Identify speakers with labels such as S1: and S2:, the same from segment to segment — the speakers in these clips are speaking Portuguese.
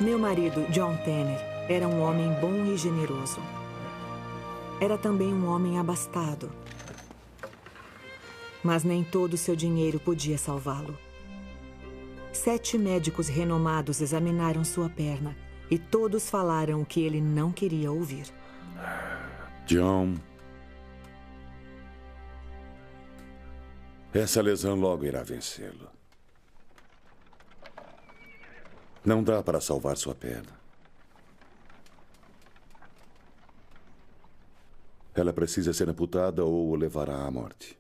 S1: Meu marido, John Tanner, era um homem bom e generoso. Era também um homem abastado. Mas nem todo o seu dinheiro podia salvá-lo. 7 médicos renomados examinaram sua perna e todos falaram o que ele não queria ouvir.
S2: John, essa lesão logo irá vencê-lo. Não dá para salvar sua perna. Ela precisa ser amputada ou o levará à morte.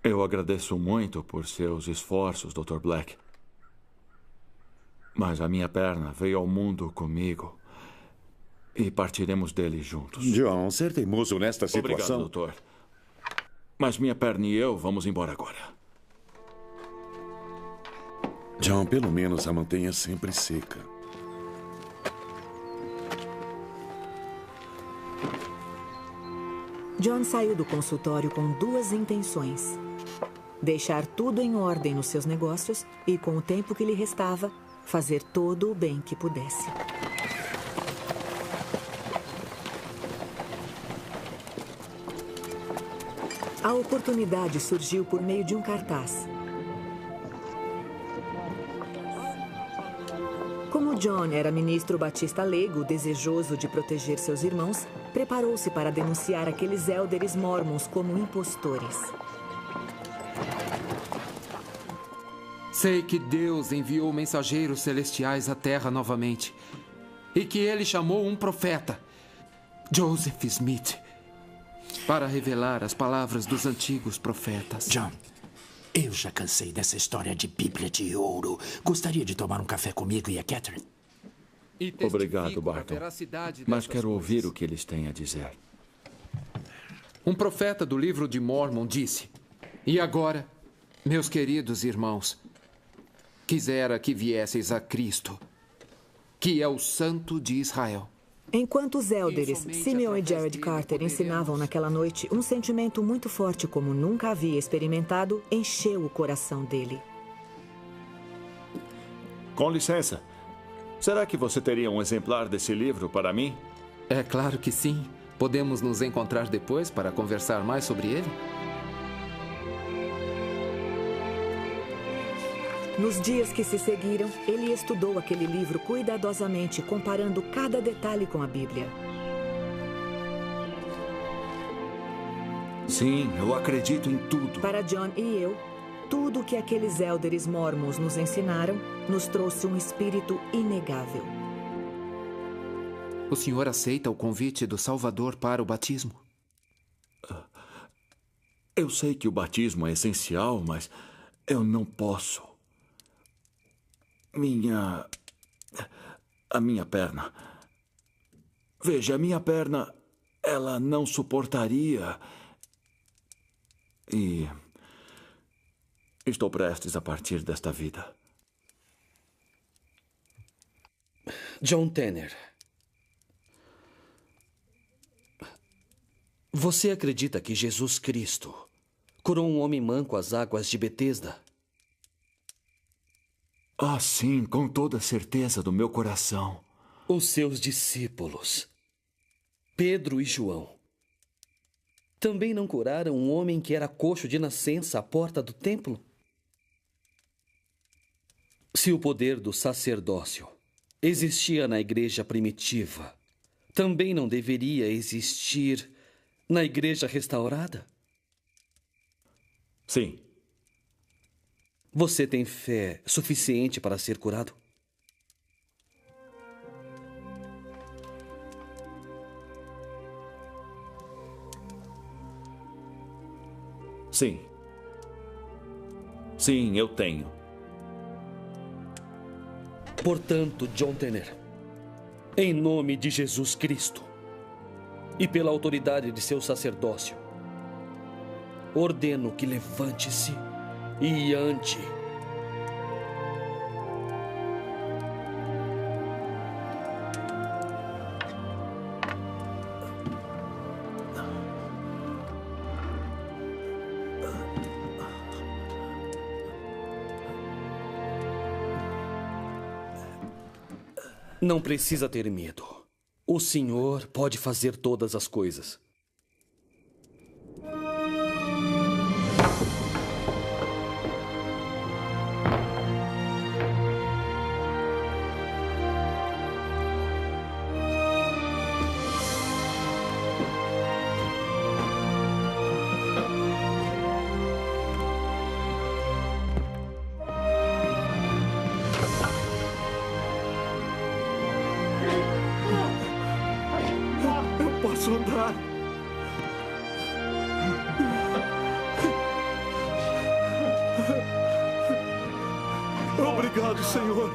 S3: Eu agradeço muito por seus esforços, Dr. Black. Mas a minha perna veio ao mundo comigo. E partiremos dele juntos.
S2: John, ser teimoso nesta situação...
S3: Obrigado, doutor. Mas minha perna e eu vamos embora agora.
S2: John, pelo menos a mantenha sempre seca.
S1: John saiu do consultório com 2 intenções: deixar tudo em ordem nos seus negócios e, com o tempo que lhe restava, fazer todo o bem que pudesse. A oportunidade surgiu por meio de um cartaz. Como John era ministro batista leigo, desejoso de proteger seus irmãos, preparou-se para denunciar aqueles élderes mórmons como impostores.
S4: Sei que Deus enviou mensageiros celestiais à Terra novamente e que ele chamou um profeta, Joseph Smith, para revelar as palavras dos antigos profetas.
S5: John, eu já cansei dessa história de Bíblia de ouro. Gostaria de tomar um café comigo e a Catherine?
S3: Obrigado, Barton. Mas quero ouvir o que eles têm a dizer.
S4: Um profeta do livro de Mormon disse: "E agora, meus queridos irmãos, quisera que viesseis a Cristo, que é o Santo de Israel."
S1: Enquanto os élderes, Simeon e Jared Carter, ensinavam naquela noite, um sentimento muito forte como nunca havia experimentado encheu o coração dele.
S3: Com licença, será que você teria um exemplar desse livro para mim?
S4: É claro que sim. Podemos nos encontrar depois para conversar mais sobre ele?
S1: Nos dias que se seguiram, ele estudou aquele livro cuidadosamente, comparando cada detalhe com a Bíblia.
S3: Sim, eu acredito em tudo.
S1: Para John e eu, tudo que aqueles élderes mórmons nos ensinaram nos trouxe um espírito inegável.
S4: O senhor aceita o convite do Salvador para o batismo?
S3: Eu sei que o batismo é essencial, mas eu não posso. A minha perna. Veja, a minha perna, ela não suportaria. E estou prestes a partir desta vida.
S6: John Tanner, você acredita que Jesus Cristo curou um homem manco às águas de Betesda?
S3: Ah, sim, com toda certeza do meu coração.
S6: Os seus discípulos, Pedro e João, também não curaram um homem que era coxo de nascença à porta do templo? Se o poder do sacerdócio existia na igreja primitiva, também não deveria existir na igreja restaurada?
S3: Sim.
S6: Você tem fé suficiente para ser curado?
S3: Sim. Sim, eu tenho.
S6: Portanto, John Tanner, em nome de Jesus Cristo e pela autoridade de seu sacerdócio, ordeno que levante-se e ande. Não precisa ter medo. O Senhor pode fazer todas as coisas.
S3: Posso andar. Obrigado, Senhor.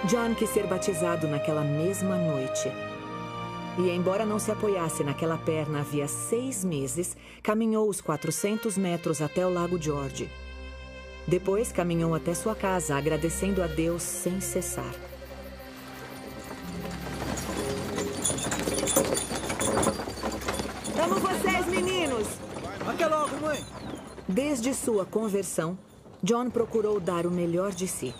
S1: John quis ser batizado naquela mesma noite. E, embora não se apoiasse naquela perna havia 6 meses, caminhou os 400 metros até o Lago George. Depois, caminhou até sua casa, agradecendo a Deus sem cessar. Amo vocês, meninos!
S7: Até logo, mãe!
S1: Desde sua conversão, John procurou dar o melhor de si.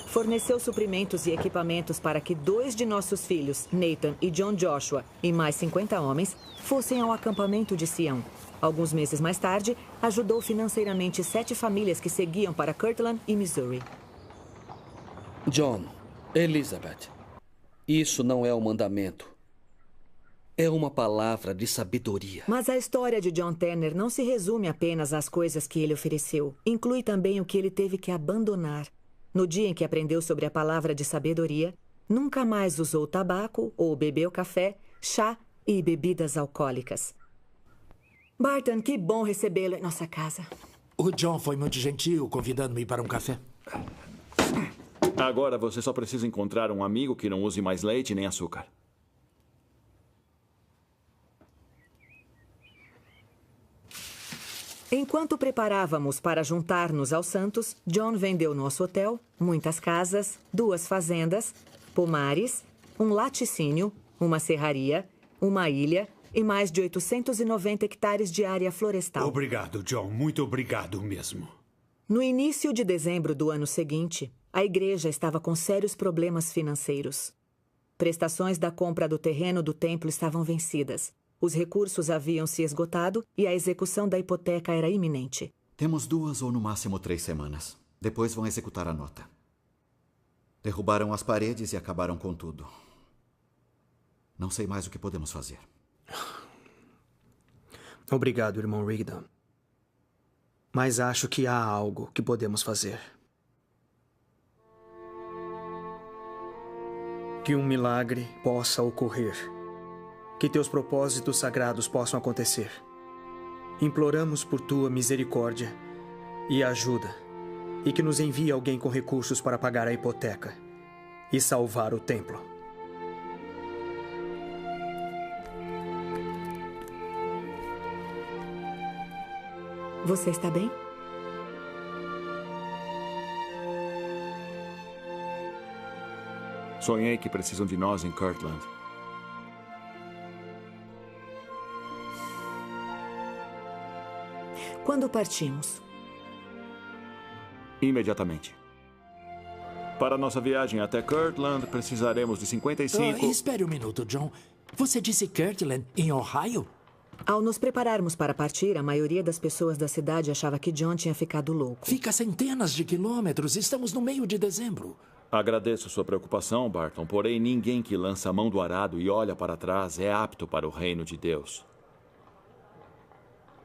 S1: Forneceu suprimentos e equipamentos para que 2 de nossos filhos, Nathan e John Joshua, e mais 50 homens, fossem ao acampamento de Sião. Alguns meses mais tarde, ajudou financeiramente 7 famílias que seguiam para Kirtland e Missouri.
S6: John, Elizabeth, isso não é um mandamento. É uma palavra de sabedoria.
S1: Mas a história de John Tanner não se resume apenas às coisas que ele ofereceu. Inclui também o que ele teve que abandonar. No dia em que aprendeu sobre a palavra de sabedoria, nunca mais usou tabaco ou bebeu café, chá e bebidas alcoólicas. Barton, que bom recebê-lo em nossa casa.
S5: O John foi muito gentil, convidando-me para um café.
S3: Agora você só precisa encontrar um amigo que não use mais leite nem açúcar.
S1: Enquanto preparávamos para juntar-nos aos santos, John vendeu nosso hotel, muitas casas, 2 fazendas, pomares, um laticínio, uma serraria, uma ilha e mais de 890 hectares de área florestal.
S8: Obrigado, John. Muito obrigado mesmo.
S1: No início de dezembro do ano seguinte, a igreja estava com sérios problemas financeiros. Prestações da compra do terreno do templo estavam vencidas. Os recursos haviam se esgotado e a execução da hipoteca era iminente.
S9: Temos 2 ou no máximo 3 semanas. Depois vão executar a nota. Derrubaram as paredes e acabaram com tudo. Não sei mais o que podemos fazer.
S7: Obrigado, irmão Rigdon. Mas acho que há algo que podemos fazer. Que um milagre possa ocorrer. Que teus propósitos sagrados possam acontecer. Imploramos por tua misericórdia e ajuda, e que nos envie alguém com recursos para pagar a hipoteca e salvar o templo.
S1: Você está bem?
S3: Sonhei que precisam de nós em Kirtland.
S1: Quando partimos?
S3: Imediatamente. Para nossa viagem até Kirtland, precisaremos de 55...
S5: Espere um minuto, John. Você disse Kirtland, em Ohio?
S1: Ao nos prepararmos para partir, a maioria das pessoas da cidade achava que John tinha ficado louco.
S5: Fica a centenas de quilômetros. Estamos no meio de dezembro.
S3: Agradeço sua preocupação, Barton, porém ninguém que lança a mão do arado e olha para trás é apto para o reino de Deus.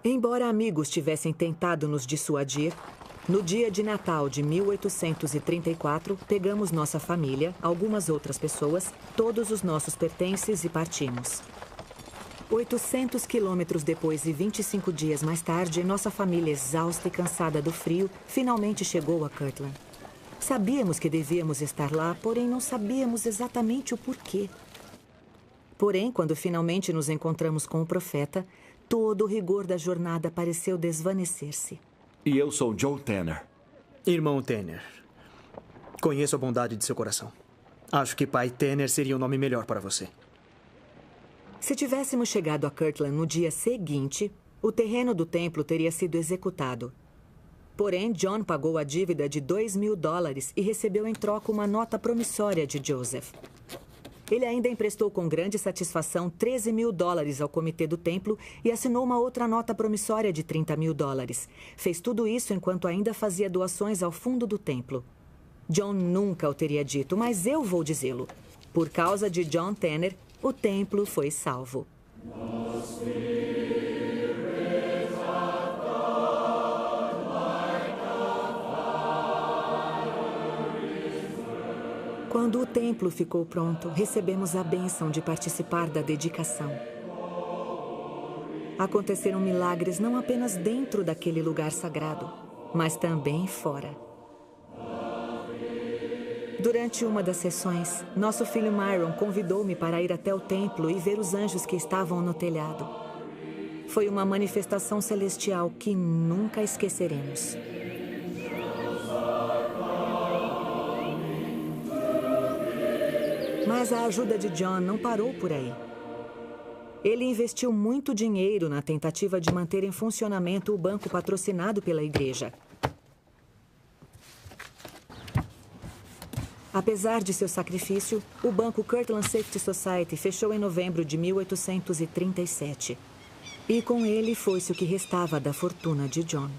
S1: Embora amigos tivessem tentado nos dissuadir, no dia de Natal de 1834, pegamos nossa família, algumas outras pessoas, todos os nossos pertences e partimos. 800 quilômetros depois e 25 dias mais tarde, nossa família, exausta e cansada do frio, finalmente chegou a Kirtland. Sabíamos que devíamos estar lá, porém não sabíamos exatamente o porquê. Porém, quando finalmente nos encontramos com o profeta, todo o rigor da jornada pareceu desvanecer-se.
S3: E eu sou Joe Tanner.
S7: Irmão Tanner, conheço a bondade de seu coração. Acho que Pai Tanner seria um nome melhor para você.
S1: Se tivéssemos chegado a Kirtland no dia seguinte, o terreno do templo teria sido executado. Porém, John pagou a dívida de $2.000 e recebeu em troca uma nota promissória de Joseph. Ele ainda emprestou com grande satisfação $13.000 ao comitê do templo e assinou uma outra nota promissória de $30.000. Fez tudo isso enquanto ainda fazia doações ao fundo do templo. John nunca o teria dito, mas eu vou dizê-lo. Por causa de John Tanner, o templo foi salvo. Quando o templo ficou pronto, recebemos a bênção de participar da dedicação. Aconteceram milagres não apenas dentro daquele lugar sagrado, mas também fora. Durante uma das sessões, nosso filho Myron convidou-me para ir até o templo e ver os anjos que estavam no telhado. Foi uma manifestação celestial que nunca esqueceremos. Mas a ajuda de John não parou por aí. Ele investiu muito dinheiro na tentativa de manter em funcionamento o banco patrocinado pela igreja. Apesar de seu sacrifício, o banco Kirtland Safety Society fechou em novembro de 1837. E com ele foi-se o que restava da fortuna de John.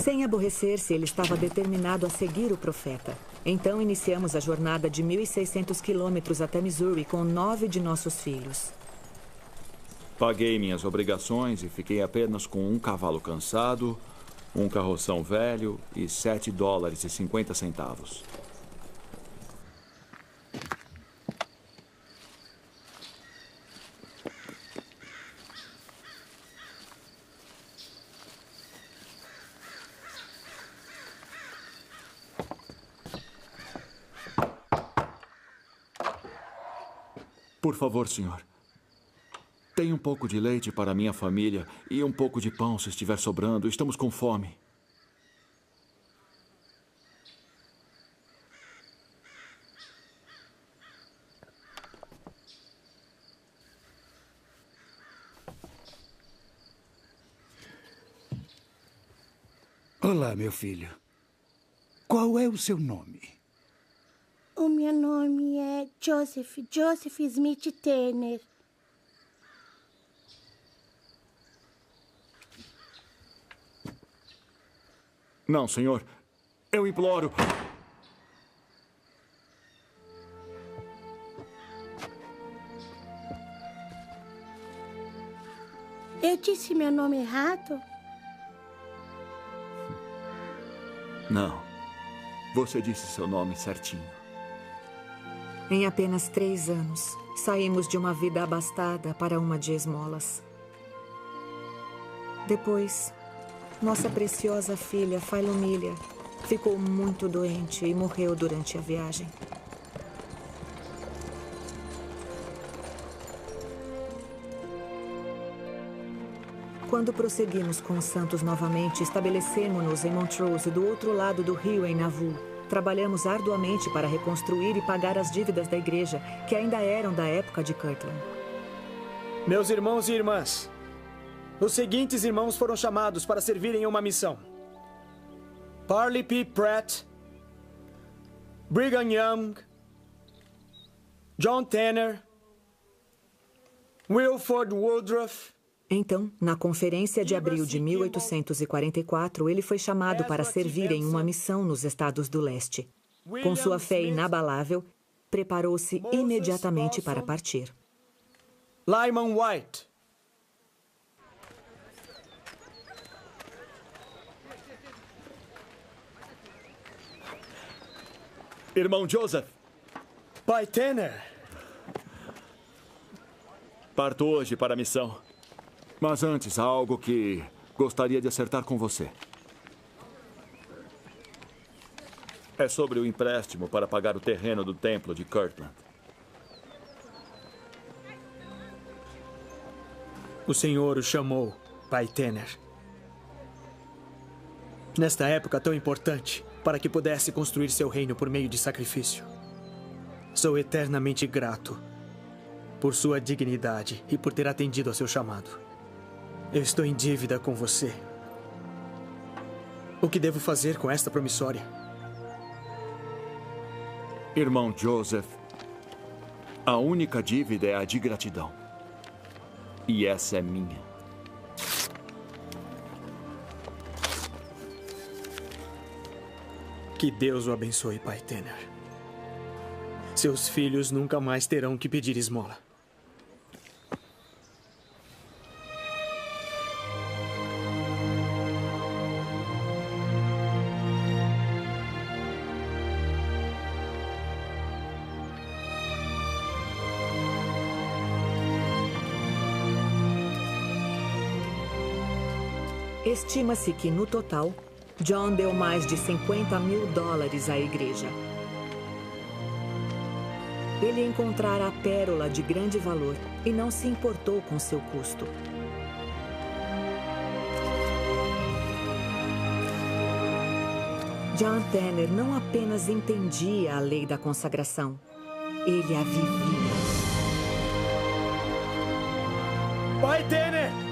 S1: Sem aborrecer-se, ele estava determinado a seguir o profeta. Então iniciamos a jornada de 1.600 quilômetros até Missouri com 9 de nossos filhos.
S3: Paguei minhas obrigações e fiquei apenas com um cavalo cansado, um carroção velho e $7,50. Por favor, senhor. Tem um pouco de leite para minha família e um pouco de pão se estiver sobrando. Estamos com fome.
S8: Olá, meu filho. Qual é o seu nome?
S10: O meu nome é Joseph Smith Tanner.
S3: Não, senhor. Eu imploro.
S10: Eu disse meu nome errado?
S3: Não. Você disse seu nome certinho.
S1: Em apenas 3 anos, saímos de uma vida abastada para uma de esmolas. Depois, nossa preciosa filha, Philomília, ficou muito doente e morreu durante a viagem. Quando prosseguimos com os santos novamente, estabelecemos-nos em Montrose, do outro lado do rio, em Nauvoo. Trabalhamos arduamente para reconstruir e pagar as dívidas da igreja, que ainda eram da época de Kirtland.
S7: Meus irmãos e irmãs, os seguintes irmãos foram chamados para servirem em uma missão: Parley P. Pratt, Brigham Young, John Tanner, Wilford Woodruff.
S1: Então, na conferência de abril de 1844, ele foi chamado para servir em uma missão nos estados do leste. Com sua fé inabalável, preparou-se imediatamente para partir.
S7: Lyman White.
S3: Irmão Joseph.
S7: Pai Tanner.
S3: Parto hoje para a missão. Mas antes, há algo que gostaria de acertar com você. É sobre o empréstimo para pagar o terreno do templo de Kirtland.
S7: O Senhor o chamou, Pai Tanner. Nesta época tão importante, para que pudesse construir seu reino por meio de sacrifício. Sou eternamente grato por sua dignidade e por ter atendido ao seu chamado. Eu estou em dívida com você. O que devo fazer com esta promissória?
S3: Irmão Joseph, a única dívida é a de gratidão. E essa é minha.
S7: Que Deus o abençoe, Pai Tanner. Seus filhos nunca mais terão que pedir esmola.
S1: Estima-se que, no total, John deu mais de $50 mil à igreja. Ele encontrara a pérola de grande valor e não se importou com seu custo. John Tanner não apenas entendia a lei da consagração, ele a vivia.
S7: Pai Tanner!